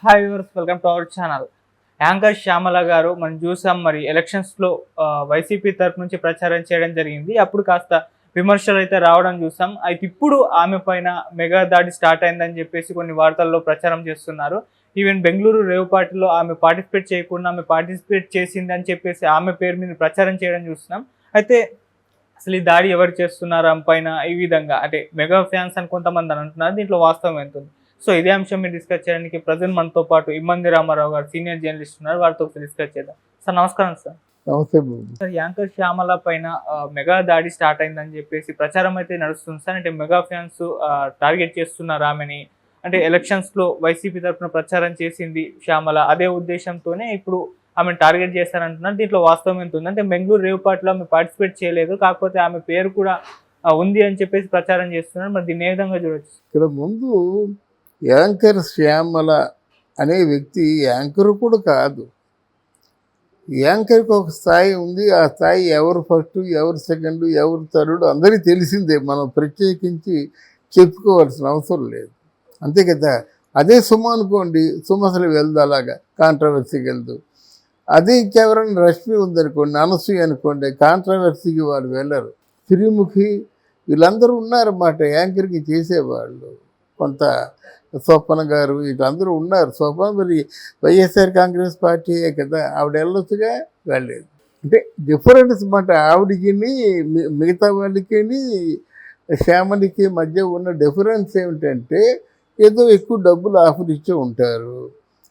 Hi viewers, welcome to our channel. Anchor Shyamala గారు మనం చూసాం. మరి ఎలక్షన్స్లో వైసీపీ తరఫు నుంచి ప్రచారం చేయడం జరిగింది. అప్పుడు కాస్త విమర్శలు అయితే రావడం చూసాం. అయితే ఇప్పుడు ఆమె పైన మెగా దాడి స్టార్ట్ అయిందని చెప్పేసి కొన్ని వార్తల్లో ప్రచారం చేస్తున్నారు. ఈవెన్ బెంగళూరు రేవ్ పార్టీలో ఆమె పార్టిసిపేట్ చేయకుండా ఆమె పార్టిసిపేట్ చేసింది అని చెప్పేసి ఆమె పేరు మీద ప్రచారం చేయడం చూస్తున్నాం. అయితే అసలు ఈ దాడి ఎవరు చేస్తున్నారు ఆమె పైన, ఈ విధంగా అంటే మెగా ఫ్యాన్స్ అని కొంతమంది అని అంటున్నారు. దీంట్లో వాస్తవం ఎంత ఉంది? సో ఇదే అంశం మీరు డిస్కస్ చేయడానికి ప్రజెంట్ మనతో పాటు ఇమ్మంది రామారావు గారు సీనియర్ జర్నలిస్ట్ ఉన్నారు. వారితో డిస్కస్ చేద్దాం. సార్ నమస్కారం. సార్ నమస్తే. సార్, యాంకర్ శ్యామల పైన మెగా దాడి స్టార్ట్ అయిందని చెప్పేసి ప్రచారం అయితే నడుస్తుంది సార్. అంటే మెగా ఫ్యాన్స్ టార్గెట్ చేస్తున్నారు ఆమెని. అంటే ఎలక్షన్స్ లో వైసీపీ తరఫున ప్రచారం చేసింది శ్యామల, అదే ఉద్దేశంతోనే ఇప్పుడు ఆమెను టార్గెట్ చేస్తారంటున్నారు. దీంట్లో వాస్తవం ఎంత ఉంది? అంటే బెంగళూరు రేవ్ పార్టీలో ఆమె పార్టిసిపేట్ చేయలేదు, కాకపోతే ఆమె పేరు కూడా ఉంది అని చెప్పేసి ప్రచారం చేస్తున్నారు. మరి దీన్ని ఏ విధంగా చూడొచ్చు? ఇక్కడ ముందు యాంకర్ శ్యామల అనే వ్యక్తి యాంకర్ కూడా కాదు. యాంకర్కి ఒక స్థాయి ఉంది. ఆ స్థాయి ఎవరు ఫస్ట్, ఎవరు సెకండ్, ఎవరు థర్డ్ అందరికీ తెలిసిందే. మనం ప్రత్యేకించి చెప్పుకోవాల్సిన అవసరం లేదు, అంతే కదా. అదే సుమ అనుకోండి, సుమ అసలు వెళ్దు, అలాగా కాంట్రవర్సీకి వెళ్దు. అదే ఇంకెవరైనా రష్మి ఉందనుకోండి, అనసూయ అనుకోండి, కాంట్రవర్సీకి వాళ్ళు వెళ్ళరు. శ్రీముఖి వీళ్ళందరూ ఉన్నారన్నమాట యాంకర్కి చేసేవాళ్ళు. కొంత స్వప్న గారు వీళ్ళందరూ ఉన్నారు. స్వప్న మరి వైఎస్ఆర్ కాంగ్రెస్ పార్టీయే కదా, ఆవిడ వెళ్ళొచ్చుగా, వెళ్ళలేదు. అంటే డిఫరెన్స్ అన్నమాట ఆవిడకి మిగతా వాళ్ళకి శ్యామలికి మధ్య ఉన్న డిఫరెన్స్ ఏమిటంటే ఏదో ఎక్కువ డబ్బులు ఆఫర్ ఇచ్చే ఉంటారు.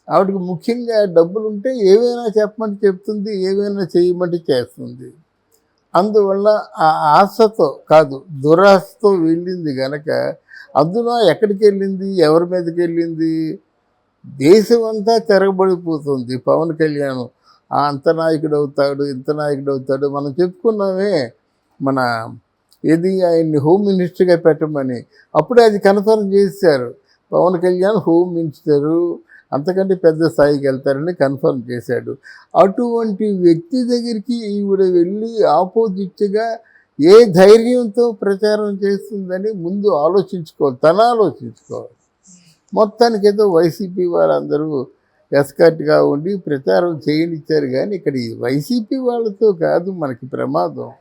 ఆవిడకి ముఖ్యంగా డబ్బులు ఉంటే ఏవైనా చెప్పమంటే చెప్తుంది, ఏవైనా చేయమంటే చేస్తుంది. అందువల్ల ఆ ఆశతో కాదు, దురాశతో వెళ్ళింది కనుక. అందులో ఎక్కడికి వెళ్ళింది, ఎవరి మీదకి వెళ్ళింది? దేశం అంతా తిరగబడిపోతుంది. పవన్ కళ్యాణ్ అంత నాయకుడు అవుతాడు, ఇంత నాయకుడు అవుతాడు. మనం చెప్పుకున్నామే, మన ఏది ఆయన్ని హోమ్ మినిస్టర్గా పెట్టమని. అప్పుడే అది కన్ఫర్మ్ చేశారు. పవన్ కళ్యాణ్ హోమ్ మినిస్టరు, అంతకంటే పెద్ద స్థాయికి వెళ్తారని కన్ఫర్మ్ చేశాడు. అటువంటి వ్యక్తి దగ్గరికి ఈవిడ వెళ్ళి ఆపోజిట్గా ఏ ధైర్యంతో ప్రచారం చేస్తుందని ముందు ఆలోచించుకోవాలి, ఆలోచించుకోవాలి. మొత్తానికి ఏదో వైసీపీ వాళ్ళందరూ ఎస్కర్ట్గా ఉండి ప్రచారం చేయనిచ్చారు. కానీ ఇక్కడ ఈ వైసీపీ వాళ్ళతో కాదు మనకి ప్రమాదం,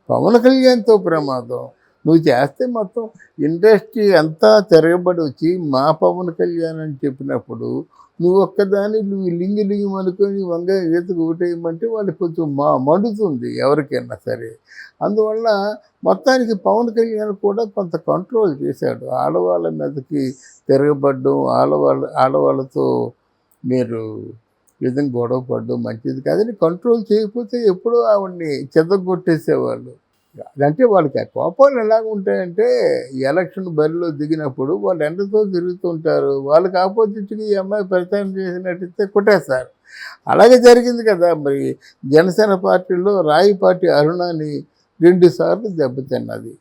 పవన్ కళ్యాణ్తో ప్రమాదం. నువ్వు చేస్తే మొత్తం ఇండస్ట్రీ అంతా తిరగబడి వచ్చి మా పవన్ కళ్యాణ్ అని చెప్పినప్పుడు నువ్వు ఒక్కదాన్ని లింగి అనుకొని వంగ ఈతకు ఓటేయమంటే వాళ్ళకి కొంచెం మండుతుంది ఎవరికైనా సరే. అందువల్ల మొత్తానికి పవన్ కళ్యాణ్ కూడా కొంత కంట్రోల్ చేశాడు. ఆడవాళ్ళ మీదకి తిరగబడ్డం, ఆడవాళ్ళతో మీరు విధంగా గొడవ పడ్డం మంచిది కాదని కంట్రోల్ చేయకపోతే ఎప్పుడో ఆవిడ్ని చెదగొట్టేసేవాళ్ళు. అంటే వాళ్ళకి ఆ కోపాలు ఎలాగ ఉంటాయంటే, ఎలక్షన్ బరిలో దిగినప్పుడు వాళ్ళు ఎండతో తిరుగుతుంటారు. వాళ్ళకి ఆపోజిట్గా ఈ అమ్మాయి ప్రచారం చేసినట్టయితే కొట్టేస్తారు. అలాగే జరిగింది కదా. మరి జనసేన పార్టీలో రాయి పార్టీ అరుణాని 2 సార్లు దెబ్బతిన్నది.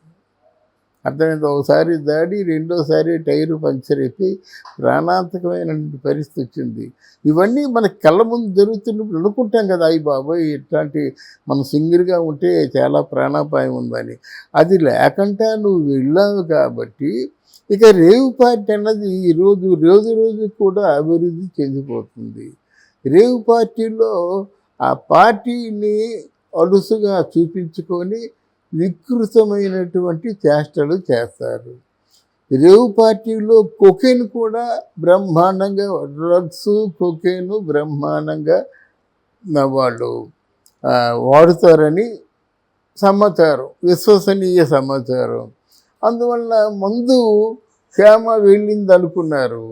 అర్థమైంది. ఒకసారి దాడి, రెండోసారి టైరు పంక్చర్ అయిపోయి ప్రాణాంతకమైన పరిస్థితి వచ్చింది. ఇవన్నీ మనకి కళ్ళ ముందు జరుగుతున్నప్పుడు అనుకుంటాం కదా, అయ్యి బాబోయ్ ఇట్లాంటి మనం సింగిల్గా ఉంటే చాలా ప్రాణాపాయం ఉందని. అది లేకుండా నువ్వు వెళ్ళావు కాబట్టి ఇక రేవు పార్టీ అన్నది రోజు రోజు కూడా అభివృద్ధి చెందిపోతుంది. రేవు పార్టీలో ఆ పార్టీని అలుసుగా చూపించుకొని వికృతమైనటువంటి చేష్టలు చేస్తారు. రేవు పార్టీలో కొకేన్ కూడా బ్రహ్మాండంగా, డ్రగ్స్ కొకేను బ్రహ్మాండంగా వాళ్ళు వాడుతారని సమాచారం, విశ్వసనీయ సమాచారం. అందువల్ల ముందు హేమ వెళ్ళింది అనుకున్నారు.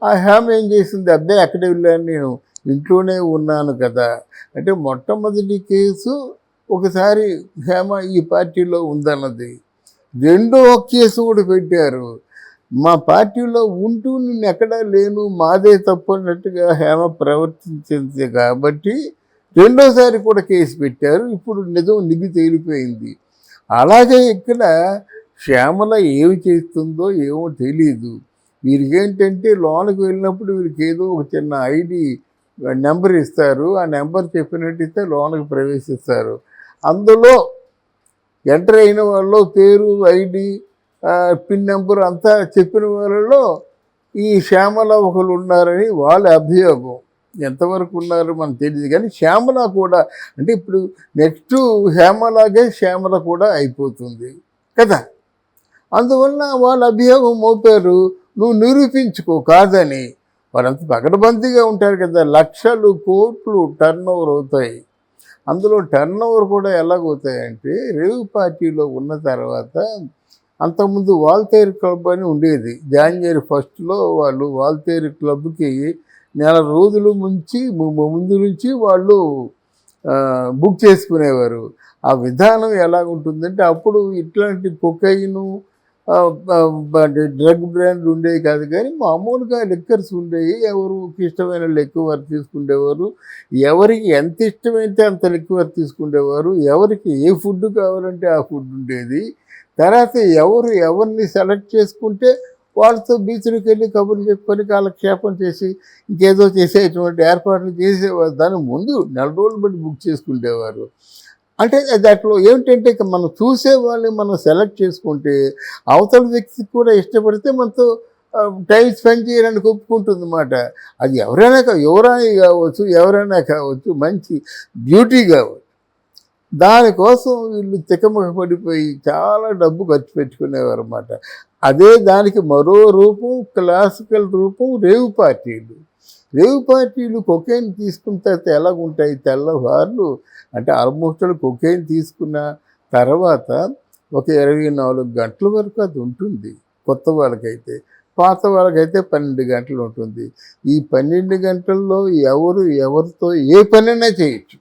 ఆ హేమ ఏం చేసింది? అబ్బాయి అక్కడే వెళ్ళాను, నేను ఇంట్లోనే ఉన్నాను కదా. అంటే మొట్టమొదటి కేసు ఒకసారి హేమ ఈ పార్టీలో ఉందన్నది. రెండో కేసు కూడా పెట్టారు. మా పార్టీలో ఉంటూ నేను ఎక్కడా లేను, మాదే తప్పు అన్నట్టుగా హేమ ప్రవర్తించింది కాబట్టి రెండోసారి కూడా కేసు పెట్టారు. ఇప్పుడు నిజం నిగ్గు తేలిపోయింది. అలాగే ఇక్కడ శ్యామల ఏమి చేస్తుందో ఏమో తెలీదు. వీరికేంటంటే లోనికి వెళ్ళినప్పుడు వీరికి ఏదో ఒక చిన్న ఐడి నెంబర్ ఇస్తారు. ఆ నెంబర్ చెప్పినట్టయితే లోనికి ప్రవేశిస్తారు. అందులో ఎంటర్ అయిన వాళ్ళు పేరు, ఐడి, పిన్ నెంబర్ అంతా చెప్పిన వాళ్ళలో ఈ శ్యామల ఒకరు ఉన్నారని వాళ్ళ అభియోగం. ఎంతవరకు ఉన్నారో మనకు తెలియదు, కానీ శ్యామల కూడా అంటే ఇప్పుడు నెక్స్ట్ శ్యామలాగే శ్యామల కూడా అయిపోతుంది కదా. అందువల్ల వాళ్ళ అభియోగం మోపారు, నువ్వు నిరూపించుకో కాదని. వాళ్ళంతా పకడ్బందీగా ఉంటారు కదా, లక్షలు కోట్లు టర్న్ ఓవర్ అవుతాయి. అందులో టర్న్ ఓవర్ కూడా ఎలాగవుతాయంటే, రేవ్ పార్టీలో ఉన్న తర్వాత అంతకుముందు వాల్తేరు క్లబ్ అని ఉండేది. జనవరి 1 వాళ్ళు వాల్తేరు క్లబ్కి నెల రోజుల ముందు నుంచి వాళ్ళు బుక్ చేసుకునేవారు. ఆ విధానం ఎలాగుంటుందంటే, అప్పుడు ఇట్లాంటి కొకైను డ్రగ్ బ్రాండ్ ఉండేవి కాదు, కానీ మామూలుగా లిక్కర్స్ ఉండేవి. ఎవరికి ఇష్టమైన లిక్కర్ తీసుకునేవారు, ఎవరికి ఎంత ఇష్టమైతే అంత లిక్కర్ తీసుకునేవారు, ఎవరికి ఏ ఫుడ్ కావాలంటే ఆ ఫుడ్ ఉండేది. తర్వాత ఎవరిని సెలెక్ట్ చేసుకుంటే వాళ్ళతో బీచ్లకు వెళ్ళి కబుర్లు చెప్పుకొని కాలక్షేపం చేసి ఇంకేదో చేసేటువంటి ఏర్పాట్లు చేసేవారు. దాని ముందు నెల రోజులు బట్టి బుక్ చేసుకునేవారు. అంటే దాంట్లో ఏమిటంటే మనం చూసే వాళ్ళని మనం సెలెక్ట్ చేసుకుంటే అవతల వ్యక్తికి కూడా ఇష్టపడితే మనతో టైం స్పెండ్ చేయాలని ఒప్పుకుంటుంది అన్నమాట. అది యువరాణి కావచ్చు, ఎవరైనా కావచ్చు, మంచి బ్యూటీ కావచ్చు. దానికోసం వీళ్ళు తికమక పడిపోయి చాలా డబ్బు ఖర్చు పెట్టుకునేవారు అన్నమాట. అదే దానికి మరో రూపం, క్లాసికల్ రూపం రేవ్ పార్టీలు. రేవ్ పార్టీలు కొకైన్ తీసుకున్న తర్వాత ఎలాగుంటాయి, తెల్లవార్లు అంటే ఆల్మోస్ట్ కొకైన్ తీసుకున్న తర్వాత ఒక 24 గంటల వరకు అది ఉంటుంది కొత్త వాళ్ళకైతే. పాత వాళ్ళకైతే 12 గంటలు ఉంటుంది. ఈ 12 గంటల్లో ఎవరితో ఏ పనైనా చేయొచ్చు.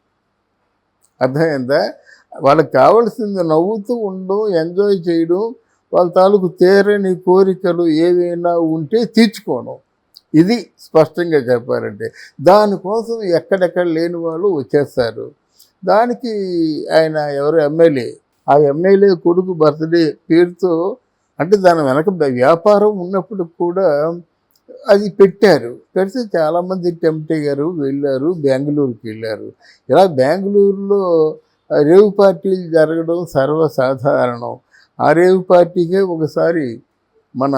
అర్థమైందా? వాళ్ళకి కావాల్సింది నవ్వుతూ ఉండడం, ఎంజాయ్ చేయడం, వాళ్ళ తాలూకు తీరని కోరికలు ఏవైనా ఉంటే తీర్చుకోవడం. ఇది స్పష్టంగా చెప్పారంటే. దానికోసం ఎక్కడెక్కడ లేని వాళ్ళు వచ్చేస్తారు. దానికి ఆయన ఎమ్మెల్యే, ఆ ఎమ్మెల్యే కొడుకు బర్త్డే పేరుతో, అంటే దాని వెనక వ్యాపారం ఉన్నప్పుడు కూడా అది పెట్టారు. పెడితే చాలామంది టెంప్ట్ అయ్యారు, వెళ్ళారు, బెంగళూరుకి వెళ్ళారు. ఇలా బెంగళూరులో రేవ్ పార్టీలు జరగడం సర్వసాధారణం. ఆ రేవ్ పార్టీకే ఒకసారి మన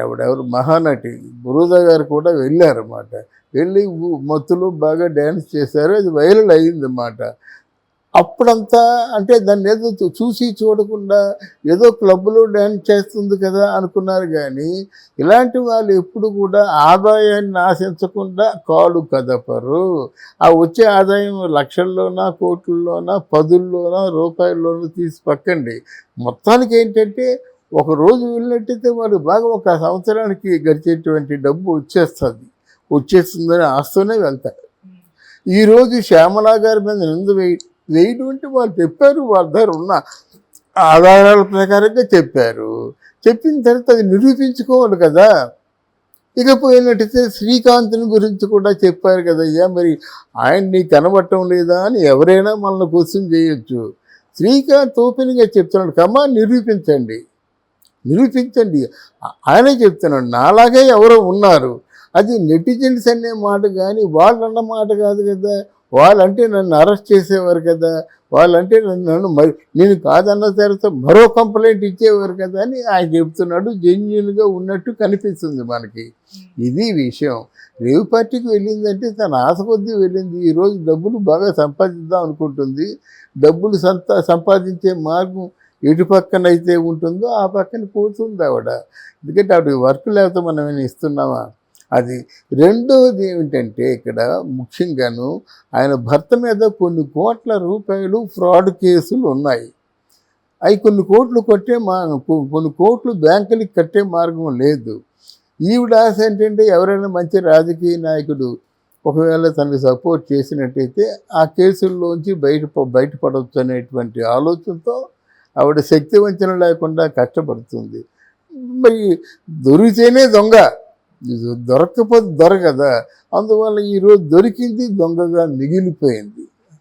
ఎవరు మహానటి బురూదా గారు కూడా వెళ్ళారన్నమాట. వెళ్ళి మత్తులో బాగా డ్యాన్స్ చేశారు, అది వైరల్ అయ్యిందన్నమాట. అప్పుడంతా అంటే దాన్ని ఏదో చూసి చూడకుండా ఏదో క్లబ్లో డ్యాన్స్ చేస్తుంది కదా అనుకున్నారు, కానీ ఇలాంటి వాళ్ళు ఎప్పుడు కూడా ఆదాయాన్ని ఆశించకుండా కాలు కదపరు. ఆ వచ్చే ఆదాయం లక్షల్లోనా, కోట్లలోనా, పదుల్లోనా, రూపాయల్లోనూ తీసి పక్కండి. మొత్తానికి ఏంటంటే ఒకరోజు వెళ్ళినట్టయితే వాళ్ళు బాగా ఒక సంవత్సరానికి గడిచేటువంటి డబ్బు వచ్చేస్తుందని ఆస్తూనే వెళ్తారు. ఈరోజు శ్యామలా గారి మీద నింద వేయడం అంటే వాళ్ళు చెప్పారు, వాళ్ళ దగ్గర ఉన్న ఆధారాల ప్రకారంగా చెప్పారు. చెప్పిన తర్వాత అది నిరూపించుకోవాలి కదా. ఇకపోయినట్టయితే శ్రీకాంత్ని గురించి కూడా చెప్పారు కదయ్యా, మరి ఆయన్ని కనబట్టం లేదా అని ఎవరైనా మనల్ని క్వశ్చన్ చేయొచ్చు. శ్రీకాంత్ ఓపెన్గా చెప్తున్నాడు, కమా నిరూపించండి. ఆయనే చెప్తున్నాడు, నాలాగే ఎవరో ఉన్నారు. అది నెటిజన్స్ అనే మాట కానీ వాళ్ళన్న మాట కాదు కదా. వాళ్ళంటే నన్ను అరెస్ట్ చేసేవారు కదా, వాళ్ళంటే నేను కాదన్న తర్వాత మరో కంప్లైంట్ ఇచ్చేవారు కదా అని ఆయన చెప్తున్నాడు. జెన్యున్గా ఉన్నట్టు కనిపిస్తుంది మనకి. ఇది విషయం. రేవ్ పార్టీకి వెళ్ళిందంటే తన ఆశ కొద్దీ వెళ్ళింది. ఈరోజు డబ్బులు బాగా సంపాదిద్దాం అనుకుంటుంది. డబ్బులు సంపాదించే మార్గం ఎటు పక్కనైతే ఉంటుందో ఆ పక్కన పోతుంది ఆవిడ. ఎందుకంటే ఆవిడకి వర్క్ లేకపోతే మనం ఏమైనా ఇస్తున్నామా? అది. రెండోది ఏమిటంటే ఇక్కడ ముఖ్యంగాను ఆయన భర్త మీద కొన్ని కోట్ల రూపాయలు ఫ్రాడ్ కేసులు ఉన్నాయి. అవి కొన్ని కోట్లు బ్యాంకులకి కట్టే మార్గం లేదు. ఈవిడ ఆశ ఏంటంటే ఎవరైనా మంచి రాజకీయ నాయకుడు ఒకవేళ తనకు సపోర్ట్ చేసినట్టయితే ఆ కేసుల్లోంచి బయటపడవచ్చు అనేటువంటి ఆలోచనతో ఆవిడ శక్తి వంచన లేకుండా కష్టపడుతుంది. మరి దొరికితేనే దొంగ, దొరక్కపోతే దొర కదా. అందువల్ల ఈరోజు దొరికింది దొంగగా మిగిలిపోయింది.